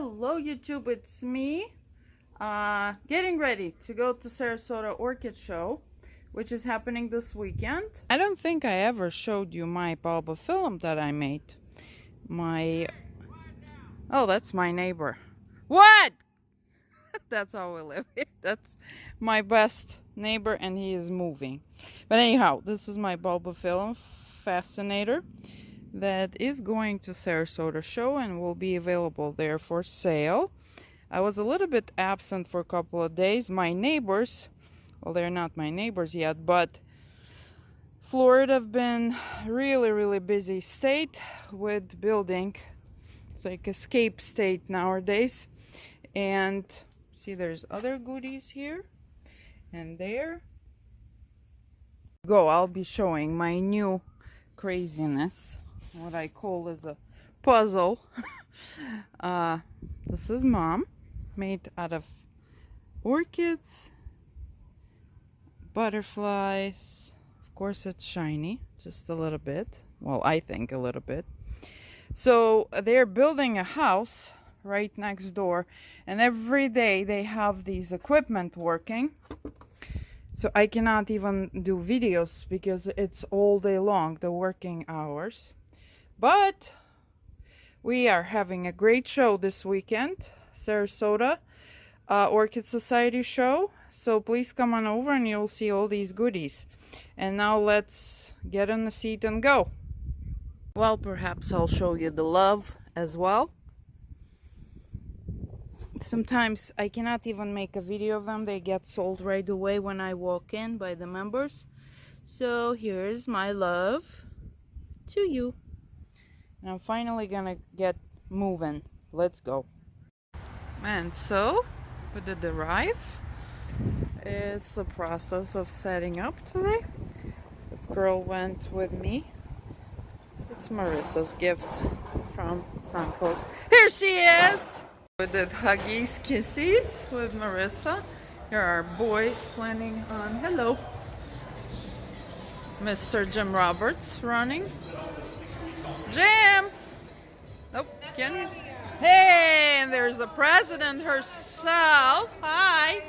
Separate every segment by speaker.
Speaker 1: Hello YouTube, it's me getting ready to go to Sarasota Orchid Show, which is happening this weekend. I don't think I ever showed you my bulbophyllum that I made. Oh, that's my neighbor. What? That's how we live here. That's my best neighbor and he is moving. But anyhow, this is my bulbophyllum fascinator that is going to Sarasota show and will be available there for sale. I was a little bit absent for a couple of days. My neighbors, well, they're not my neighbors yet, but Florida have been really busy state with building. It's like escape state nowadays. And see, there's other goodies here and there. I'll be showing my new craziness. What I call is a puzzle. This is Mom, made out of orchids, butterflies. Of course it's shiny, just a little bit. Well, I think a little bit. So they're building a house right next door, and every day they have these equipment working. So I cannot even do videos because it's all day long, the working hours. But we are having a great show this weekend, Sarasota Orchid Society show. So please come on over and you'll see all these goodies. And now let's get in the seat and go. Well, perhaps I'll show you the love as well. Sometimes I cannot even make a video of them. They get sold right away when I walk in by the members. So here's my love to you. And I'm finally gonna get moving. Let's go. And so we did arrive. It's the process of setting up today. This girl went with me. It's Marissa's gift from Suncoast. Here she is! We did huggies, kissies with Marissa. Here are boys planning on, hello, Mr. Jim Roberts running. Jim! Nope, can you? Hey, and there's the president herself. Hi.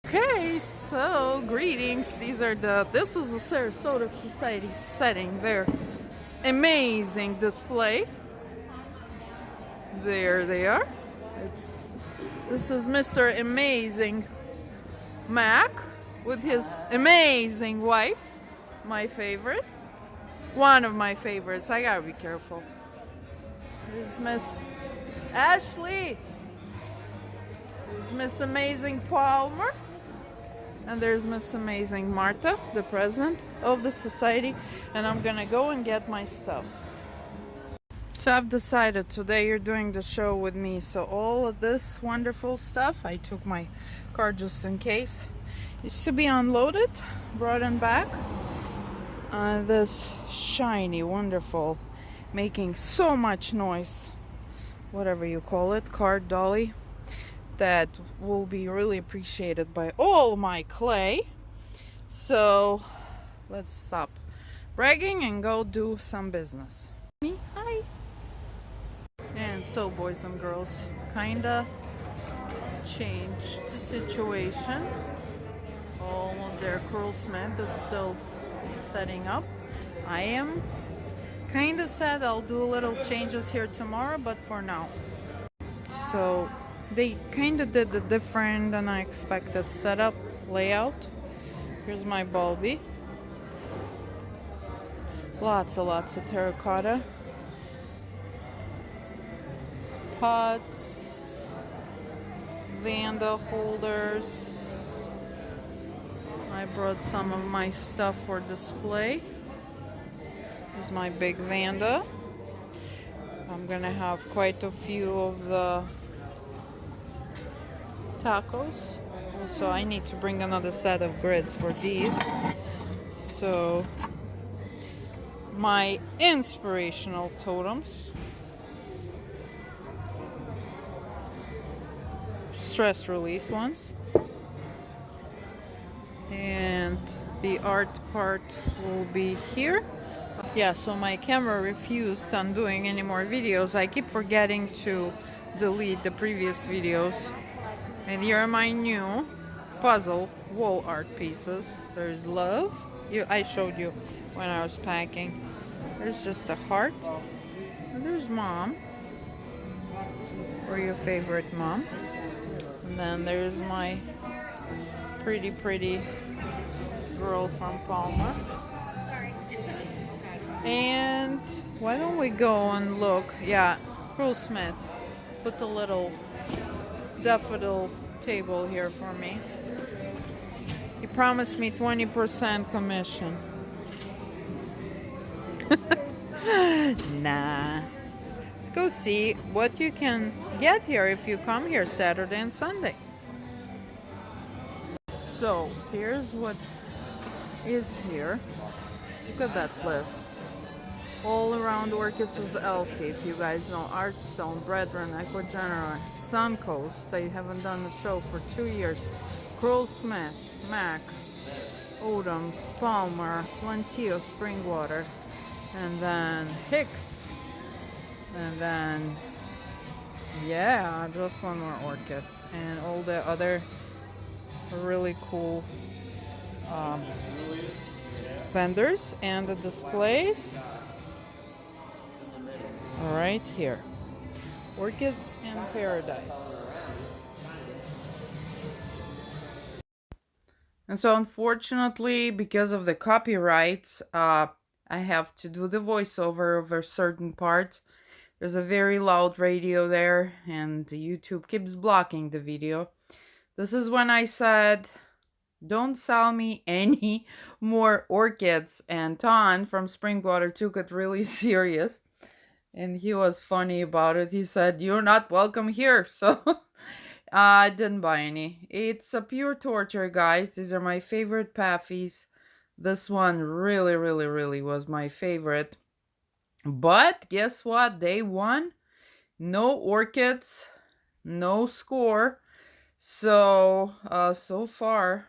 Speaker 1: Okay, so greetings. This is the Sarasota Society setting their amazing display. There they are. This is Mr. Amazing Mac with his amazing wife, my favorite. One of my favorites. I gotta be careful. There's Miss Ashley. There's Miss Amazing Palmer. And there's Miss Amazing Martha, the president of the society. And I'm gonna go and get my stuff. So I've decided today you're doing the show with me. So all of this wonderful stuff, I took my car just in case. Used to be unloaded, brought in back. This shiny, wonderful, making so much noise, whatever you call it, card dolly, that will be really appreciated by all my clay. So let's stop bragging and go do some business. Hi. And so, boys and girls, kinda changed the situation. Almost there. Curl Smith is still setting up. I am kind of sad. I'll do a little changes here tomorrow, but for now. So they kind of did a different than I expected setup layout. Here's my bulby. Lots of terracotta pots, Vanda holders. I brought some of my stuff for display. This is my big Vanda. I'm gonna have quite a few of the tacos. Also, I need to bring another set of grids for these. So, my inspirational totems. Stress release ones. And the art part will be here. Yeah, so my camera refused on doing any more videos. I keep forgetting to delete the previous videos. And here are my new puzzle wall art pieces. There's love. I showed you when I was packing. There's just a heart. And there's mom. Or your favorite mom. And then there's my pretty girl from Palma. And why don't we go and look? Yeah, Cruel Smith put a little daffodil table here for me. He promised me 20% commission. Nah. Let's go see what you can get here if you come here Saturday and Sunday. So, here's what is here. Look at that list. All around Orchids is Elfie, if you guys know. Artstone, Redland, Ecuador, Suncoast. They haven't done a show for 2 years. Cruel Smith, Mac, Odoms, Palmer, Plantillo, Springwater, and then Hicks, and then yeah, just one more orchid, and all the other really cool vendors and the displays right here. Orchids in Paradise. And so unfortunately, because of the copyrights, I have to do the voiceover over certain parts. There's a very loud radio there, and YouTube keeps blocking the video. This is when I said, don't sell me any more orchids, and Ton from Springwater took it really serious. And he was funny about it. He said, you're not welcome here. So I didn't buy any. It's a pure torture, guys. These are my favorite Paffies. This one really was my favorite. But guess what? They won. No orchids. No score. So, so far,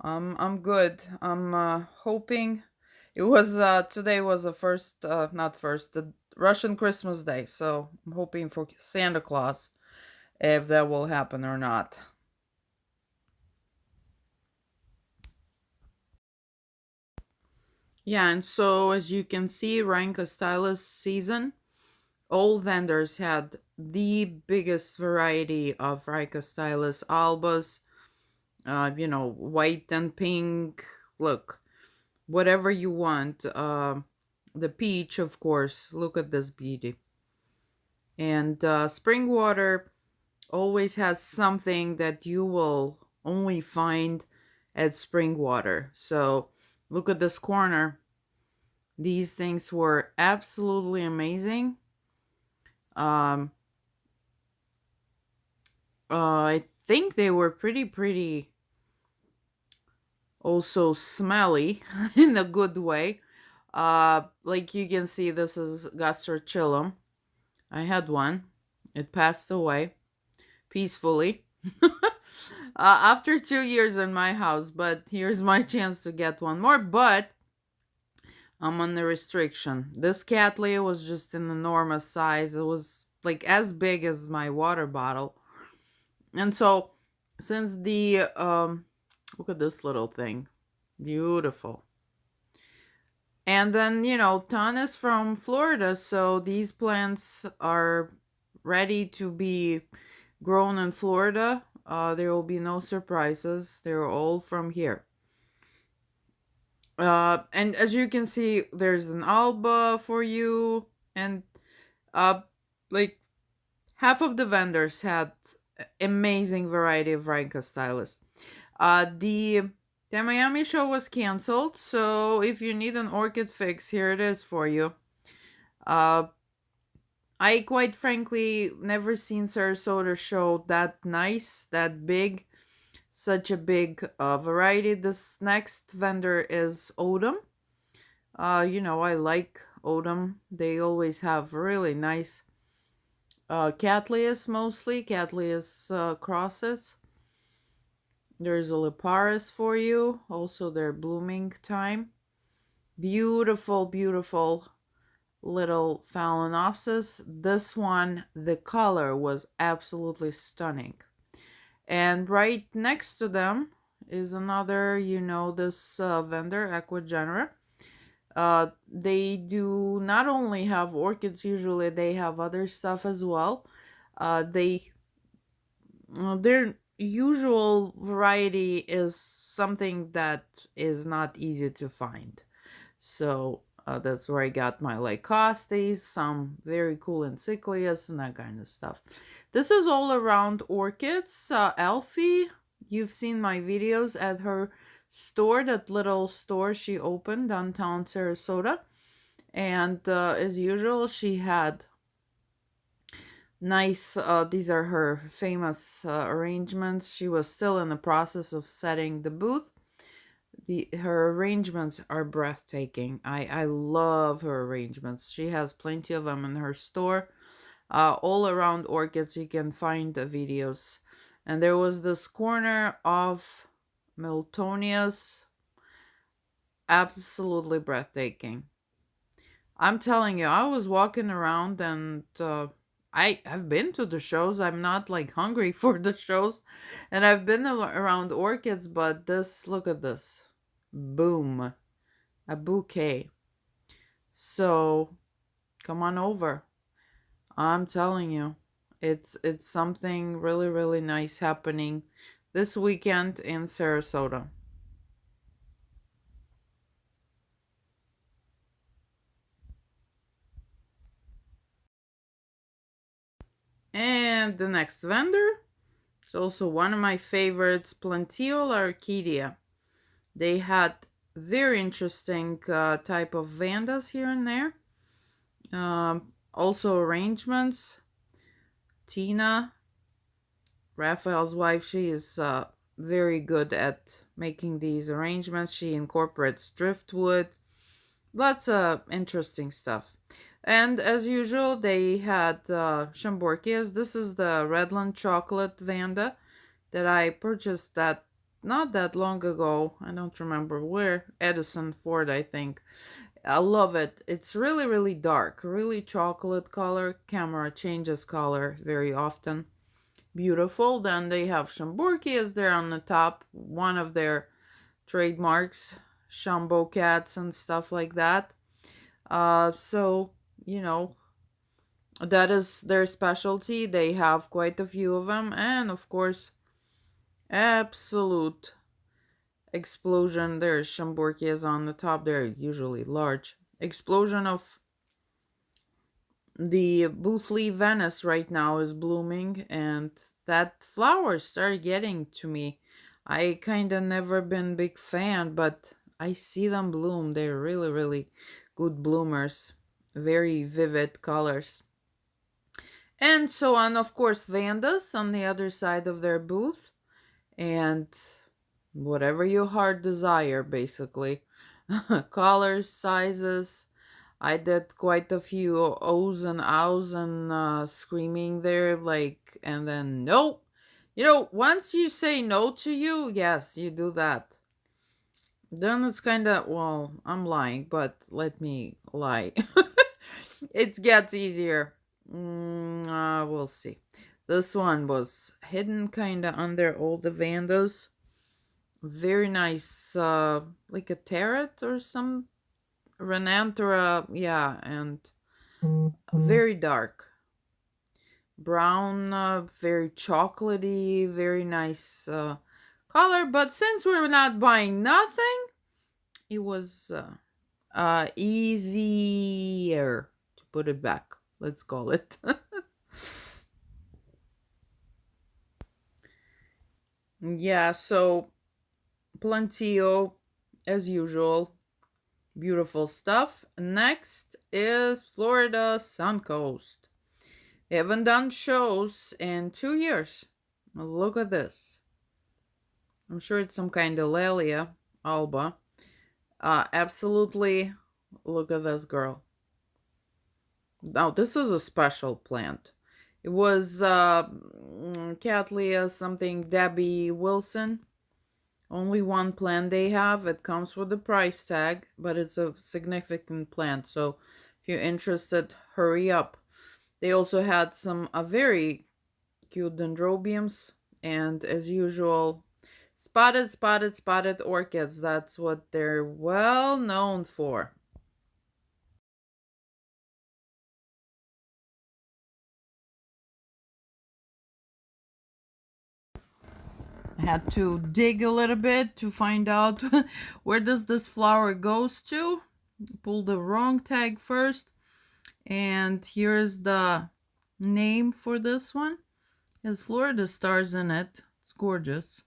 Speaker 1: I'm good. I'm hoping. It was, today was the first, the Russian Christmas Day, so I'm hoping for Santa Claus, if that will happen or not. Yeah, and so as you can see, Rhinca Stylus season, all vendors had the biggest variety of Rhinca Stylus albas, you know, white and pink, look, whatever you want. The peach, of course, look at this beauty. And Springwater always has something that you will only find at Springwater. So look at this corner. These things were absolutely amazing. I think they were pretty also smelly in a good way. Like you can see, this is Gastrochyllum. I had one. It passed away peacefully after 2 years in my house, but here's my chance to get one more. But I'm on the restriction. This Cattleya was just an enormous size. It was like as big as my water bottle. And so since the look at this little thing, beautiful. And then, you know, Ton is from Florida, so these plants are ready to be grown in Florida. There will be no surprises. They're all from here. And as you can see, there's an alba for you, and like half of the vendors had amazing variety of Rhinca Stylus. The Miami show was canceled, so if you need an orchid fix, here it is for you. I quite frankly never seen Sarasota show that nice, that big, such a big variety. This next vendor is Odom. You know, I like Odom. They always have really nice Cattleyas, mostly Cattleyas crosses. There's a Liparis for you, also their blooming time. Beautiful little phalaenopsis. This one, the color was absolutely stunning. And right next to them is another, this vendor, Aquagenera. They do not only have orchids, usually they have other stuff as well. Their usual variety is something that is not easy to find. So that's where I got my Lycostes, some very cool encyclias, and that kind of stuff. This is all around orchids. Elfie, you've seen my videos at her store, that little store she opened downtown Sarasota. And as usual, she had nice, these are her famous arrangements. She was still in the process of setting the booth. Her arrangements are breathtaking. I love her arrangements. She has plenty of them in her store. All around orchids, you can find the videos. And there was this corner of Miltonias, absolutely breathtaking. I'm telling you, I was walking around and I've been to the shows. I'm not like hungry for the shows, and I've been around orchids, but look at this. Boom. A bouquet. So come on over. I'm telling you, it's something really, really nice happening this weekend in Sarasota. And the next vendor is also one of my favorites, Plantiol Orchidea. They had very interesting type of Vandas here and there. Also arrangements. Tina, Raphael's wife, she is very good at making these arrangements. She incorporates driftwood. Lots of interesting stuff. And as usual, they had Chamborkias. This is the Redland chocolate Vanda that I purchased that not that long ago. I don't remember where. Edison Ford, I think. I love it. It's really, really dark. Really chocolate color. Camera changes color very often. Beautiful. Then they have Chamborkias there on the top. One of their trademarks. Chambo cats and stuff like that. So, that is their specialty. They have quite a few of them. And of course, absolute explosion. There's Chamborkias on the top. They're usually large. Explosion of the Boothly Venice right now is blooming, and that flower started getting to me. I kind of never been big fan, but I see them bloom. They're really, really good bloomers. Very vivid colors. And so on, of course, Vandas on the other side of their booth. And whatever your heart desire, basically. Colors, sizes. I did quite a few ohs and ows and screaming there, like, and then nope. Once you say no to you, yes, you do that. Then it's kind of, well, I'm lying, but let me lie. It gets easier. We'll see. This one was hidden kind of under all the Vandas. Very nice, like a tarot or some Renanthera, yeah, and very dark. Brown, very chocolatey, very nice color. But since we're not buying nothing, it was easier to put it back. Let's call it. Yeah, so Plantio, as usual, beautiful stuff. Next is Florida Suncoast. They haven't done shows in 2 years. Look at this. I'm sure it's some kind of Lelia alba. Absolutely, look at this girl. Now, this is a special plant. It was Cattleya something Debbie Wilson. Only one plant they have. It comes with a price tag, but it's a significant plant. So if you're interested, hurry up. They also had some very cute Dendrobiums, and as usual, spotted orchids. That's what they're well known for. I had to dig a little bit to find out where does this flower goes to. Pull the wrong tag first, and here's the name for this one. It has Florida stars in it. It's gorgeous.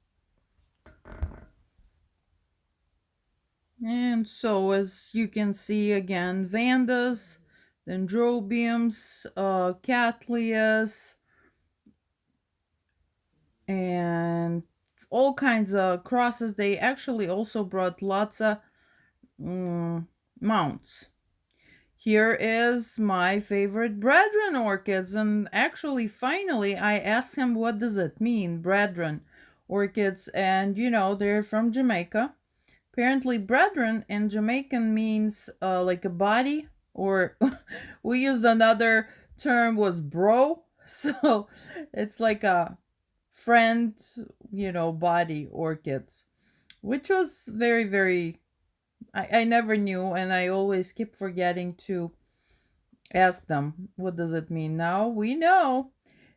Speaker 1: And so, as you can see again, Vandas, Dendrobiums, Cattleyas, and all kinds of crosses. They actually also brought lots of mounts. Here is my favorite brethren orchids, and actually finally I asked him what does it mean, brethren orchids, and you know, they're from Jamaica. Apparently brethren in Jamaican means like a body, or we used another term was bro, so it's like a friend, you know, body orchids, which was very, very, I never knew, and I always keep forgetting to ask them what does it mean. Now we know.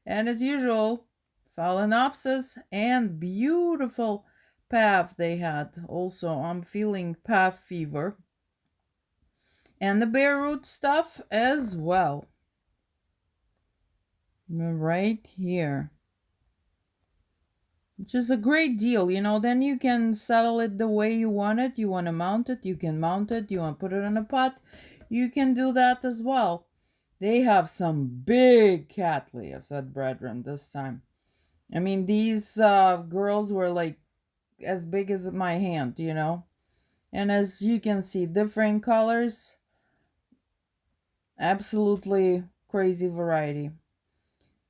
Speaker 1: And as usual, phalaenopsis and beautiful path they had. Also, I'm feeling path fever. And the bare root stuff as well. Right here. Which is a great deal, you know. Then you can settle it the way you want it. You want to mount it, you can mount it. You want to put it in a pot, you can do that as well. They have some big Cattleyas at Brethren this time. I mean, these girls were like as big as my hand, you know. And as you can see, different colors. Absolutely crazy variety.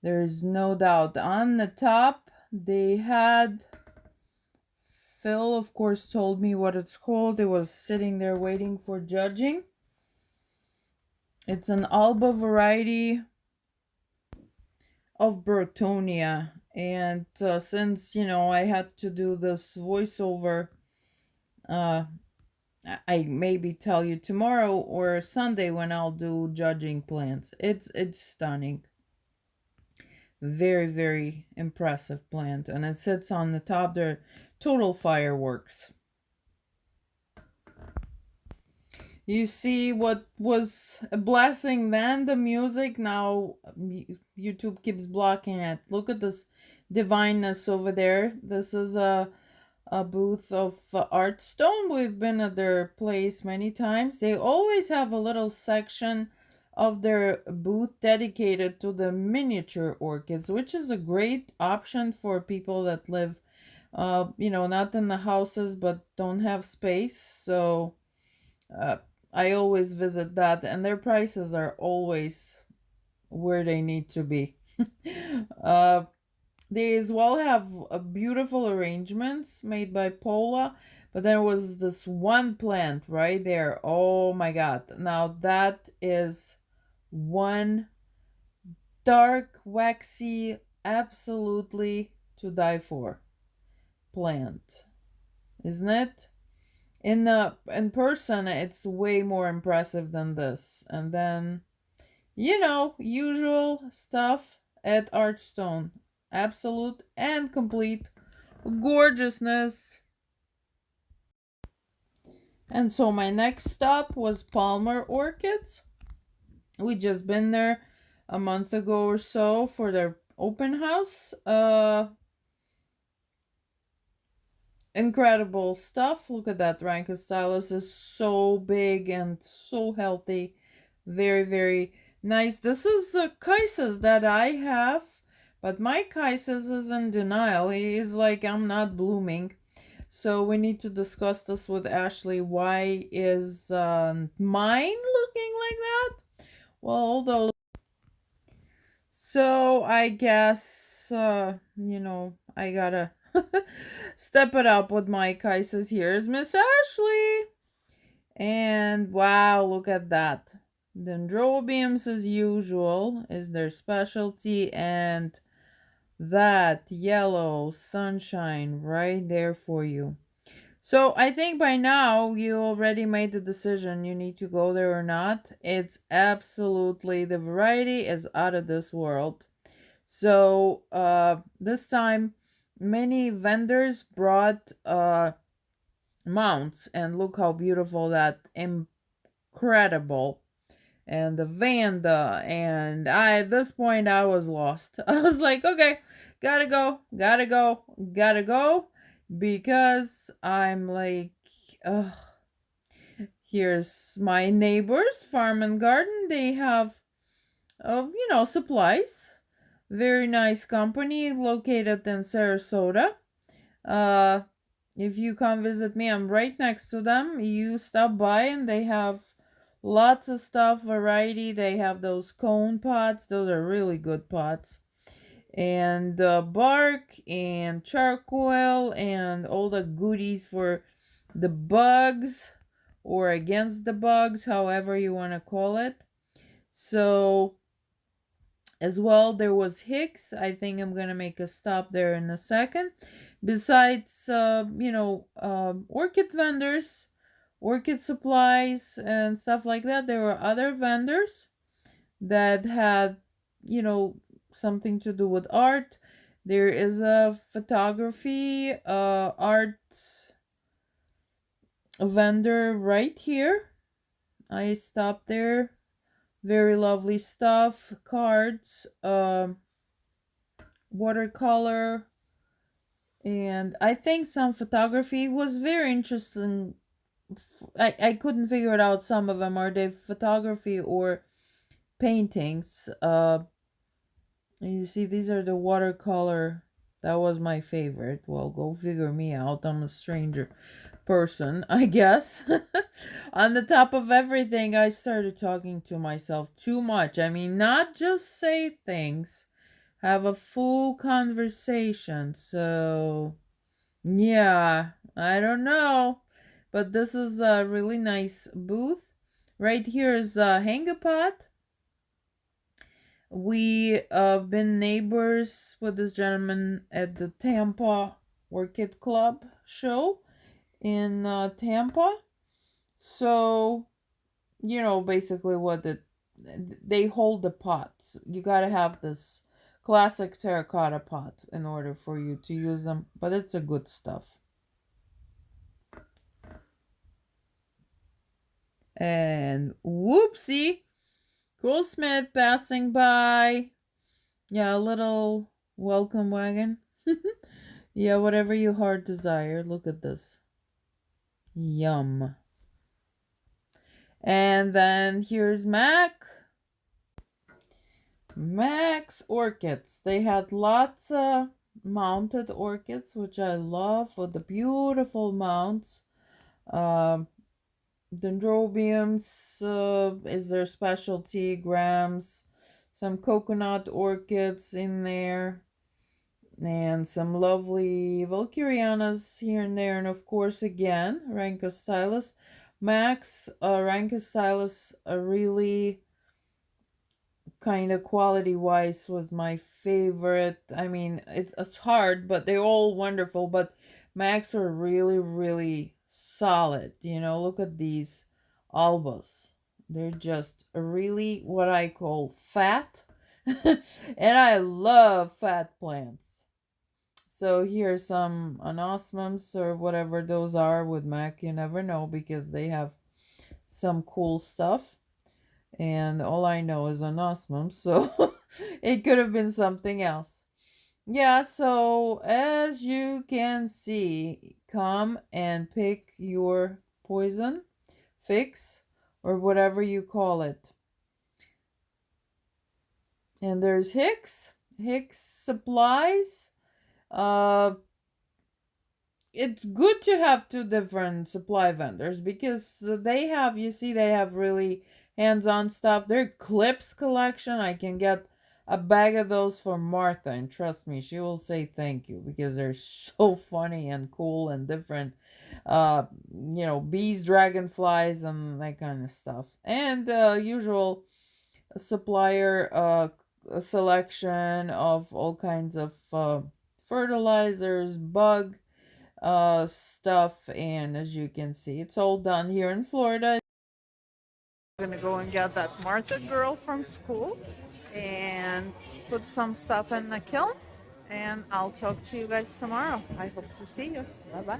Speaker 1: There's no doubt. On the top, they had... Phil, of course, told me what it's called. It was sitting there waiting for judging. It's an Alba variety of Bertonia. And since, you know, I had to do this voiceover, I maybe tell you tomorrow or Sunday when I'll do judging plants. It's stunning. Very, very impressive plant. And it sits on the top there. Total fireworks. You see what was a blessing then, the music. Now YouTube keeps blocking it. Look at this divineness over there. This is a booth of Artstone. We've been at their place many times. They always have a little section of their booth dedicated to the miniature orchids, which is a great option for people that live, you know, not in the houses but don't have space. So I always visit that, and their prices are always where they need to be. They as well have beautiful arrangements made by Paula, but there was this one plant right there. Oh my god. Now that is one dark, waxy, absolutely to die for plant, isn't it? In person, it's way more impressive than this. And then, you know, usual stuff at Artstone. Absolute and complete gorgeousness. And so my next stop was Palmer Orchids. We just been there a month ago or so for their open house. Incredible stuff. Look at that. Rankostylus is so big and so healthy. Very, very nice. This is the Kaisis that I have, but my Kaisis is in denial. He is like, I'm not blooming. So we need to discuss this with Ashley. Why is mine looking like that? Well, although... So I guess, you know, I gotta step it up with my Kaisis. Here's Miss Ashley. And wow, look at that. Dendrobiums, as usual, is their specialty, and that yellow sunshine right there for you. So I think by now you already made the decision you need to go there or not. It's absolutely, the variety is out of this world. So this time many vendors brought mounts, and look how beautiful that, incredible. And the Vanda, and at this point I was lost. I was like, okay, gotta go, gotta go, gotta go, because I'm like, ugh. Here's my neighbors farm and garden. They have supplies. Very nice company located in Sarasota. uh if you come visit me, I'm right next to them. You stop by and they have lots of stuff, variety. They have those cone pots. Those are really good pots. And bark and charcoal and all the goodies for the bugs, or against the bugs, however you want to call it. So as well, there was Hicks. I think I'm gonna make a stop there in a second. Besides orchid vendors, orchid supplies and stuff like that, there were other vendors that had something to do with art. There is a photography art vendor right here. I stopped there. Very lovely stuff, cards, watercolor, and I think some photography was very interesting. I couldn't figure it out. Some of them, are they photography or paintings? You see, these are the watercolor. That was my favorite. Well, go figure me out. I'm a stranger person, I guess. On the top of everything, I started talking to myself too much. I mean, not just say things, have a full conversation. So, yeah, I don't know. But this is a really nice booth. Right here is a hang-a-pot. We have been neighbors with this gentleman at the Tampa Orchid Club show in Tampa. So, basically they hold the pots. You gotta have this classic terracotta pot in order for you to use them, but it's a good stuff. And whoopsie, Cool Smith passing by. Yeah, a little welcome wagon. Yeah, whatever your heart desire. Look at this. Yum. And then here's Max Orchids. They had lots of mounted orchids, which I love, with the beautiful mounts. Dendrobiums is their specialty. Grams, some coconut orchids in there, and some lovely Valkyrianas here and there, and of course again Rankostylus. Max Rankostylus really kind of quality wise was my favorite. I mean, it's hard, but they're all wonderful, but Max are really, really solid. Look at these albas. They're just really what I call fat. And I love fat plants. So here's some anosmums or whatever those are with Mac. You never know, because they have some cool stuff. And all I know is anosmums, so it could have been something else. Yeah, so as you can see, come and pick your poison, fix, or whatever you call it. And there's Hicks supplies. It's good to have two different supply vendors, because they have really hands-on stuff. Their clips collection, I can get
Speaker 2: a bag of those for Martha, and trust me, she will say thank you because they're so funny and cool and different. Bees, dragonflies, and that kind of stuff. And usual supplier selection of all kinds of fertilizers, bug stuff, and as you can see, it's all done here in Florida.
Speaker 1: I'm gonna go and get that Martha girl from school and put some stuff in the kiln. And I'll talk to you guys tomorrow. I hope to see you. Bye bye.